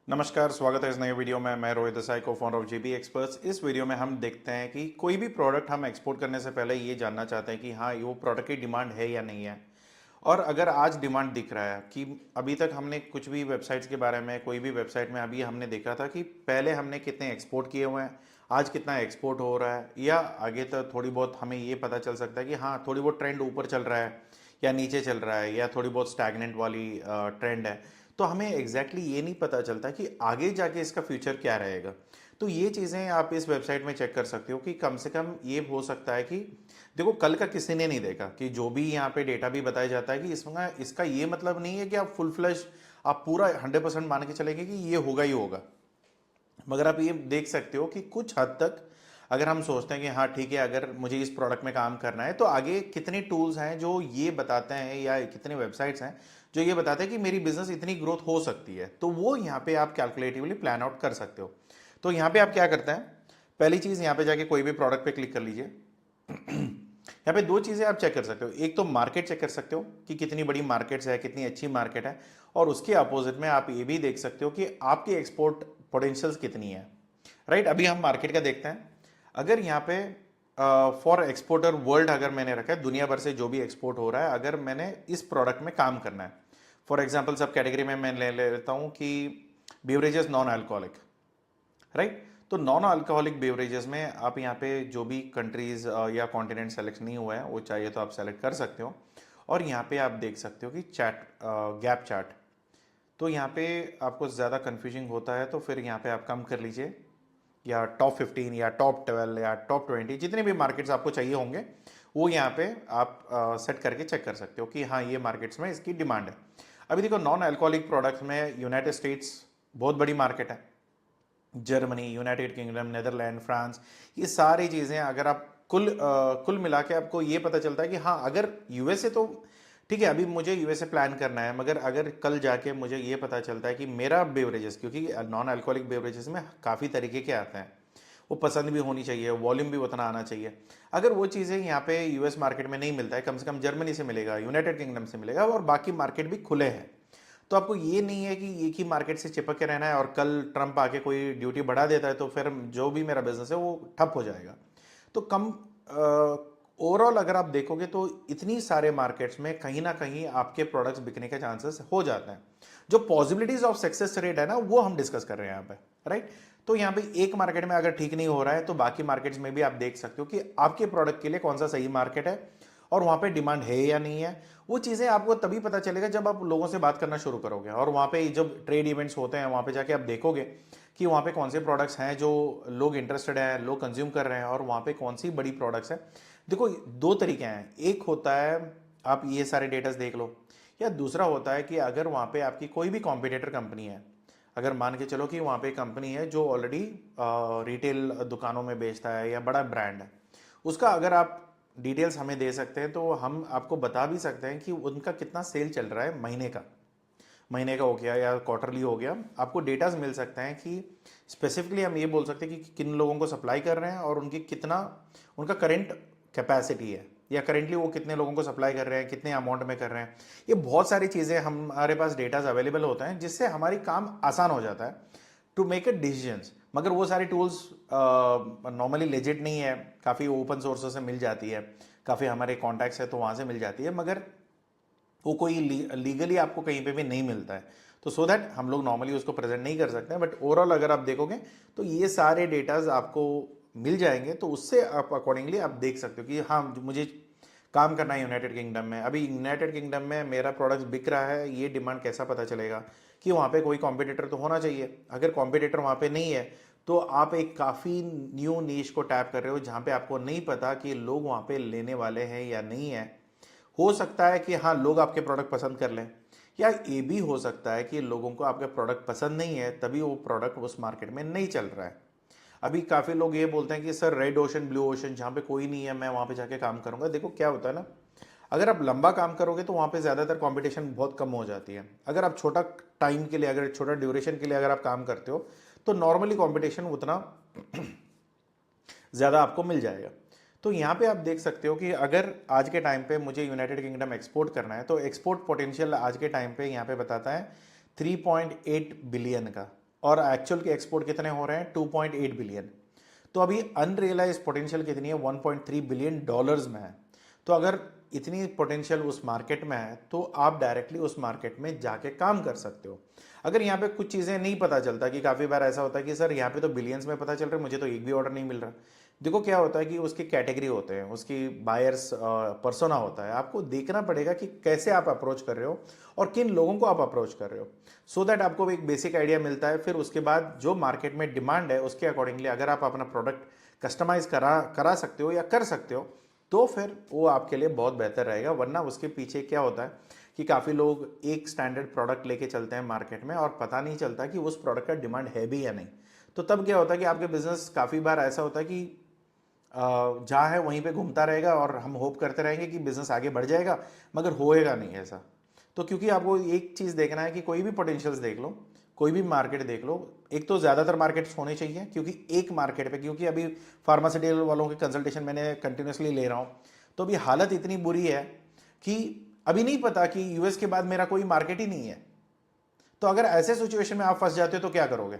नमस्कार, स्वागत है इस नए वीडियो में। मैं रोहित देसाई को फाउंडर ऑफ जेबी एक्सपर्ट्स। इस वीडियो में हम देखते हैं कि कोई भी प्रोडक्ट हम एक्सपोर्ट करने से पहले ये जानना चाहते हैं कि हाँ, ये वो प्रोडक्ट की डिमांड है या नहीं है। और अगर आज डिमांड दिख रहा है कि अभी तक हमने कुछ भी वेबसाइट्स के बारे में, कोई भी वेबसाइट में अभी हमने देखा था कि पहले हमने कितने एक्सपोर्ट किए हुए हैं, आज कितना एक्सपोर्ट हो रहा है, या आगे तक थोड़ी बहुत हमें ये पता चल सकता है कि हाँ, थोड़ी बहुत ट्रेंड ऊपर चल रहा है या नीचे चल रहा है, या थोड़ी बहुत स्टैग्नेंट वाली ट्रेंड है। तो हमें एग्जैक्टली ये नहीं पता चलता कि आगे जाके इसका फ्यूचर क्या रहेगा। तो ये चीज़ें आप इस वेबसाइट में चेक कर सकते हो कि कम से कम ये हो सकता है कि देखो, कल का किसी ने नहीं देखा कि जो भी यहाँ पे डेटा भी बताया जाता है कि इसमें इसका ये मतलब नहीं है कि आप फुल फ्लैश आप पूरा 100% मान के चलेंगे कि ये होगा ही होगा। मगर आप ये देख सकते हो कि कुछ हद तक अगर हम सोचते हैं कि हाँ ठीक है, अगर मुझे इस प्रोडक्ट में काम करना है तो आगे कितने टूल्स हैं जो ये बताते हैं, या कितने वेबसाइट्स हैं जो ये बताते हैं कि मेरी बिजनेस इतनी ग्रोथ हो सकती है। तो वो यहाँ पे आप कैलकुलेटिवली प्लान आउट कर सकते हो। तो यहाँ पे आप क्या करते हैं, पहली चीज़ यहाँ पे जाके कोई भी प्रोडक्ट पे क्लिक कर लीजिए। यहाँ पे दो चीज़ें आप चेक कर सकते हो। एक तो मार्केट चेक कर सकते हो कि कितनी बड़ी मार्केट्स है, कितनी अच्छी मार्केट है। और उसके अपोजिट में आप ये भी देख सकते हो कि आपकी एक्सपोर्ट पोटेंशियल्स कितनी है। राइट, अभी हम मार्केट का देखते हैं। अगर यहाँ पे फॉर एक्सपोर्टर वर्ल्ड अगर मैंने रखा है, दुनिया भर से जो भी एक्सपोर्ट हो रहा है, अगर मैंने इस प्रोडक्ट में काम करना है, फॉर एग्जाम्पल सब कैटेगरी में मैं ले लेता हूँ कि बेवरेजेस नॉन अल्कोहलिक। राइट, तो नॉन अल्कोहलिक बेवरेजेस में आप यहाँ पे जो भी कंट्रीज या कॉन्टिनेंट सेलेक्ट नहीं हुआ है वो चाहिए तो आप सेलेक्ट कर सकते हो। और यहाँ पे आप देख सकते हो कि चैट गैप चार्ट। तो यहाँ पे आपको ज़्यादा कन्फ्यूजिंग होता है तो फिर यहाँ पे आप कम कर लीजिए, या टॉप 15 या टॉप 12 या टॉप 20 जितने भी मार्केट्स आपको चाहिए होंगे वो यहाँ पे आप सेट करके चेक कर सकते हो कि हाँ, ये मार्केट्स में इसकी डिमांड है। अभी देखो, नॉन अल्कोहलिक प्रोडक्ट्स में यूनाइटेड स्टेट्स बहुत बड़ी मार्केट है। Germany, United kingdom, Netherland, France, ये सारी चीज़ें अगर आप कुल मिला के आपको ये पता चलता है कि हाँ, अगर यूएसए तो ठीक है, अभी मुझे यूएसए प्लान करना है, मगर अगर कल जाके मुझे ये पता चलता है कि मेरा बेवरेजेस, क्योंकि नॉन अल्कोहलिक बेवरेजेस में काफ़ी तरीके के आते हैं, वो पसंद भी होनी चाहिए, वॉल्यूम भी उतना आना चाहिए। अगर वो चीज़ें यहाँ पे यूएस मार्केट में नहीं मिलता है, कम से कम जर्मनी से मिलेगा, यूनाइटेड किंगडम से मिलेगा, और बाकी मार्केट भी खुले हैं। तो आपको ये नहीं है कि एक ही मार्केट से चिपक के रहना है और कल ट्रंप आके कोई ड्यूटी बढ़ा देता है तो फिर जो भी मेरा बिजनेस है वो ठप हो जाएगा। तो कम ओवरऑल अगर आप देखोगे तो इतनी सारे मार्केट्स में कहीं ना कहीं आपके प्रोडक्ट्स बिकने के चांसेस हो जाते हैं। जो पॉसिबिलिटीज ऑफ सक्सेस रेट है ना, वो हम डिस्कस कर रहे हैं यहाँ पे। राइट, तो यहाँ पे एक मार्केट में अगर ठीक नहीं हो रहा है तो बाकी मार्केट्स में भी आप देख सकते हो कि आपके प्रोडक्ट के लिए कौन सा सही मार्केट है और वहां पे डिमांड है या नहीं है। वो चीज़ें आपको तभी पता चलेगा जब आप लोगों से बात करना शुरू करोगे, और वहां पे जब ट्रेड इवेंट्स होते हैं वहां पे जाके आप देखोगे कि वहां पे कौन से प्रोडक्ट्स हैं जो लोग इंटरेस्टेड हैं, लोग कंज्यूम कर रहे हैं, और वहां पे कौन सी बड़ी प्रोडक्ट्स हैं। देखो, दो तरीके हैं। एक होता है आप ये सारे डेटास देख लो, या दूसरा होता है कि अगर वहां पे आपकी कोई भी कॉम्पिटिटर कंपनी है, अगर मान के चलो कि वहां पे कंपनी है जो ऑलरेडी रिटेल दुकानों में बेचता है या बड़ा ब्रांड है, उसका अगर आप डिटेल्स हमें दे सकते हैं तो हम आपको बता भी सकते हैं कि उनका कितना सेल चल रहा है, महीने का हो गया या क्वार्टरली हो गया। आपको डेटाज मिल सकते हैं कि स्पेसिफिकली हम ये बोल सकते हैं कि किन लोगों को सप्लाई कर रहे हैं और उनकी कितना उनका करेंट कैपेसिटी है, या करेंटली वो कितने लोगों को सप्लाई कर रहे हैं, कितने अमाउंट में कर रहे हैं। ये बहुत सारी चीज़ें हमारे पास डेटाज अवेलेबल होते हैं जिससे हमारी काम आसान हो जाता है टू मेक अ डिसीजंस। मगर वो सारी टूल्स नॉर्मली लेजिट नहीं है, काफ़ी ओपन सोर्सेस से मिल जाती है, काफ़ी हमारे कॉन्टैक्ट्स है तो वहाँ से मिल जाती है, मगर वो कोई लीगली आपको कहीं पे भी नहीं मिलता है। तो सो दैट हम लोग नॉर्मली उसको प्रेजेंट नहीं कर सकते हैं। बट ओवरऑल अगर आप देखोगे तो ये सारे डेटाज आपको मिल जाएंगे, तो उससे आप अकॉर्डिंगली आप देख सकते हो कि हाँ, मुझे काम करना है यूनाइटेड किंगडम में। अभी यूनाइटेड किंगडम में मेरा प्रोडक्ट बिक रहा है, ये डिमांड कैसा पता चलेगा कि वहाँ पे कोई कॉम्पिटिटर तो होना चाहिए। अगर कॉम्पिटिटर वहाँ पे नहीं है तो आप एक काफ़ी न्यू नीश को टैप कर रहे हो जहाँ पे आपको नहीं पता कि लोग वहाँ पे लेने वाले हैं या नहीं है। हो सकता है कि हाँ, लोग आपके प्रोडक्ट पसंद कर लें, या ये भी हो सकता है कि लोगों को आपका प्रोडक्ट पसंद नहीं है तभी वो प्रोडक्ट उस मार्केट में नहीं चल रहा है। अभी काफ़ी लोग ये बोलते हैं कि sir red ocean, blue ocean, जहाँ पे कोई नहीं है मैं वहाँ पे जाके काम करूँगा। देखो क्या होता है ना, अगर आप लंबा काम करोगे तो वहाँ पे ज़्यादातर कंपटीशन बहुत कम हो जाती है। अगर आप छोटा टाइम के लिए, अगर छोटा ड्यूरेशन के लिए अगर आप काम करते हो तो नॉर्मली कंपटीशन उतना ज़्यादा आपको मिल जाएगा। तो यहाँ पे आप देख सकते हो कि अगर आज के टाइम पे मुझे यूनाइटेड किंगडम एक्सपोर्ट करना है तो एक्सपोर्ट पोटेंशियल आज के टाइम पे यहाँ पे बताता है 3.8 बिलियन का। और एक्चुअल के एक्सपोर्ट कितने हो रहे हैं 2.8 बिलियन। तो अभी अनरियलाइज पोटेंशियल कितनी है 1.3 बिलियन डॉलर्स में है। तो अगर इतनी पोटेंशियल उस मार्केट में है तो आप डायरेक्टली उस मार्केट में जाके काम कर सकते हो। अगर यहाँ पे कुछ चीज़ें नहीं पता चलता, कि काफ़ी बार ऐसा होता है कि सर यहाँ पे तो बिलियंस में पता चल रहा है, मुझे तो एक भी ऑर्डर नहीं मिल रहा। देखो क्या होता है कि उसकी कैटेगरी होते हैं, उसकी बायर्स पर्सोना होता है, आपको देखना पड़ेगा कि कैसे आप अप्रोच कर रहे हो और किन लोगों को आप अप्रोच कर रहे हो, सो दैट आपको एक बेसिक आइडिया मिलता है। फिर उसके बाद जो मार्केट में डिमांड है उसके अकॉर्डिंगली अगर आप अपना प्रोडक्ट कस्टमाइज करा सकते हो या कर सकते हो तो फिर वो आपके लिए बहुत बेहतर रहेगा। वरना उसके पीछे क्या होता है कि काफ़ी लोग एक स्टैंडर्ड प्रोडक्ट लेके चलते हैं मार्केट में और पता नहीं चलता कि उस प्रोडक्ट का डिमांड है भी या नहीं। तो तब क्या होता है कि आपके बिजनेस काफ़ी बार ऐसा होता है कि जहाँ है वहीं पे घूमता रहेगा और हम होप करते रहेंगे कि बिजनेस आगे बढ़ जाएगा, मगर होएगा नहीं ऐसा। तो क्योंकि आपको एक चीज़ देखना है कि कोई भी पोटेंशियल्स देख लो, कोई भी मार्केट देख लो, एक तो ज़्यादातर मार्केट्स होने चाहिए, क्योंकि एक मार्केट पे, क्योंकि अभी फार्मास्यूटिकल वालों की कंसल्टेशन मैंने कंटिन्यूसली ले रहा हूँ, तो अभी हालत इतनी बुरी है कि अभी नहीं पता कि यूएस के बाद मेरा कोई मार्केट ही नहीं है। तो अगर ऐसे सिचुएशन में आप फंस जाते हो तो क्या करोगे?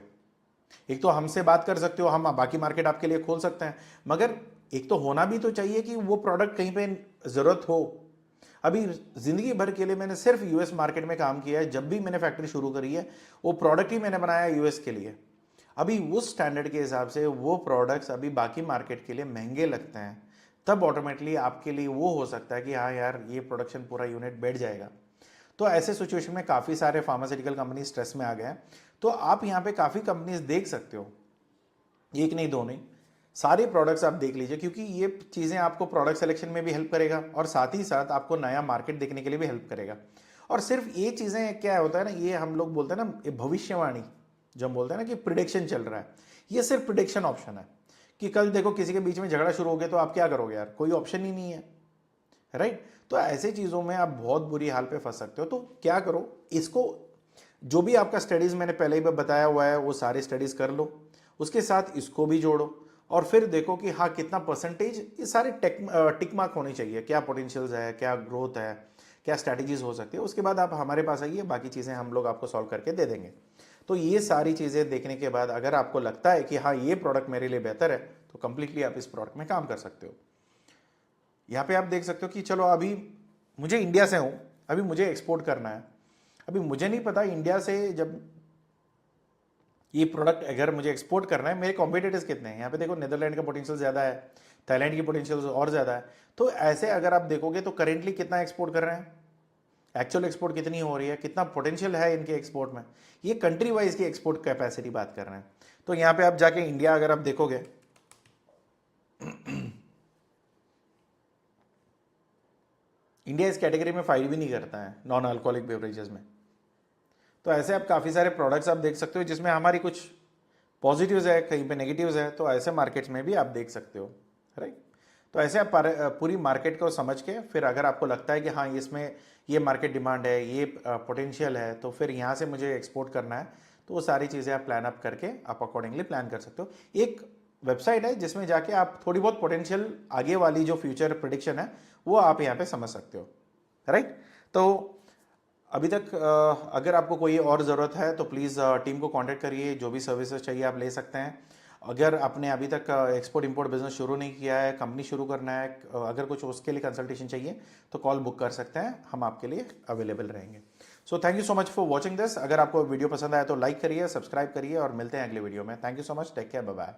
एक तो हमसे बात कर सकते हो, हम बाकी मार्केट आपके लिए खोल सकते हैं, मगर एक तो होना भी तो चाहिए कि वो प्रोडक्ट कहीं पे ज़रूरत हो। अभी ज़िंदगी भर के लिए मैंने सिर्फ यूएस मार्केट में काम किया है। जब भी मैंने फैक्ट्री शुरू करी है वो प्रोडक्ट ही मैंने बनाया यूएस के लिए। अभी उस स्टैंडर्ड के हिसाब से वो प्रोडक्ट्स अभी बाकी मार्केट के लिए महंगे लगते हैं, तब ऑटोमेटिकली आपके लिए वो हो सकता है कि हाँ यार ये प्रोडक्शन पूरा यूनिट बैठ जाएगा। तो ऐसे सिचुएशन में काफ़ी सारे फार्मास्यूटिकल कंपनी स्ट्रेस में आ गए हैं। तो आप यहाँ पे काफ़ी कंपनीज देख सकते हो, एक नहीं दो नहीं, सारे प्रोडक्ट्स आप देख लीजिए, क्योंकि ये चीज़ें आपको प्रोडक्ट सिलेक्शन में भी हेल्प करेगा और साथ ही साथ आपको नया मार्केट देखने के लिए भी हेल्प करेगा। और सिर्फ ये चीज़ें क्या होता है ना, ये हम लोग बोलते हैं ना, ये भविष्यवाणी जो हम बोलते हैं ना कि प्रिडिक्शन चल रहा है, ये सिर्फ प्रिडिक्शन ऑप्शन है कि कल देखो किसी के बीच में झगड़ा शुरू हो गया तो आप क्या करोगे यार, कोई ऑप्शन ही नहीं है, राइट। तो ऐसे चीज़ों में आप बहुत बुरी हाल पे फंस सकते हो। तो क्या करो, इसको जो भी आपका स्टडीज़ मैंने पहले ही बताया हुआ है वो सारी स्टडीज़ कर लो, उसके साथ इसको भी जोड़ो और फिर देखो कि हाँ कितना परसेंटेज, ये सारे टिक मार्क होनी चाहिए, क्या पोटेंशियल्स है, क्या ग्रोथ है, क्या स्ट्रैटेजीज हो सकती है। उसके बाद आप हमारे पास आइए, बाकी चीज़ें हम लोग आपको सॉल्व करके दे देंगे। तो ये सारी चीज़ें देखने के बाद अगर आपको लगता है कि हाँ ये प्रोडक्ट मेरे लिए बेहतर है, तो कंप्लीटली आप इस प्रोडक्ट में काम कर सकते हो। यहाँ पे आप देख सकते हो कि चलो अभी मुझे इंडिया से हूँ, अभी मुझे एक्सपोर्ट करना है, अभी मुझे नहीं पता इंडिया से जब ये प्रोडक्ट अगर मुझे एक्सपोर्ट करना है मेरे कॉम्पिटिटर्स कितने हैं। यहाँ पे देखो नेदरलैंड का पोटेंशियल ज़्यादा है, थाईलैंड की पोटेंशियल और ज़्यादा है। तो ऐसे अगर आप देखोगे तो करेंटली कितना एक्सपोर्ट कर रहे हैं, एक्चुअल एक्सपोर्ट कितनी हो रही है, कितना पोटेंशियल है इनके एक्सपोर्ट में, ये कंट्री वाइज की एक्सपोर्ट कैपेसिटी बात कर रहे हैं। तो यहाँ पे आप जाके इंडिया अगर आप देखोगे इंडिया इस कैटेगरी में फाइल भी नहीं करता है नॉन अल्कोहलिक बेवरेजेस में। तो ऐसे आप काफ़ी सारे प्रोडक्ट्स आप देख सकते हो जिसमें हमारी कुछ पॉजिटिव्स है, कहीं पे नेगेटिव्स है, तो ऐसे मार्केट्स में भी आप देख सकते हो, राइट। तो ऐसे आप पूरी मार्केट को समझ के फिर अगर आपको लगता है कि हाँ इसमें ये मार्केट डिमांड है, ये पोटेंशियल है, तो फिर यहाँ से मुझे एक्सपोर्ट करना है, तो वो सारी चीज़ें आप प्लान अप करके आप अकॉर्डिंगली प्लान कर सकते हो। एक वेबसाइट है जिसमें जाके आप थोड़ी बहुत पोटेंशियल आगे वाली जो फ्यूचर प्रिडिक्शन है वो आप यहाँ पे समझ सकते हो, राइट। तो अभी तक अगर आपको कोई और ज़रूरत है तो प्लीज़ टीम को कांटेक्ट करिए, जो भी सर्विसेज चाहिए आप ले सकते हैं। अगर आपने अभी तक एक्सपोर्ट इंपोर्ट बिजनेस शुरू नहीं किया है, कंपनी शुरू करना है, अगर कुछ उसके लिए कंसल्टेशन चाहिए तो कॉल बुक कर सकते हैं, हम आपके लिए अवेलेबल रहेंगे। So thank you so much for watching this. अगर आपको वीडियो पसंद आया तो लाइक करिए, सब्सक्राइब करिए और मिलते हैं अगले वीडियो में। Thank you so much, take care, bye bye.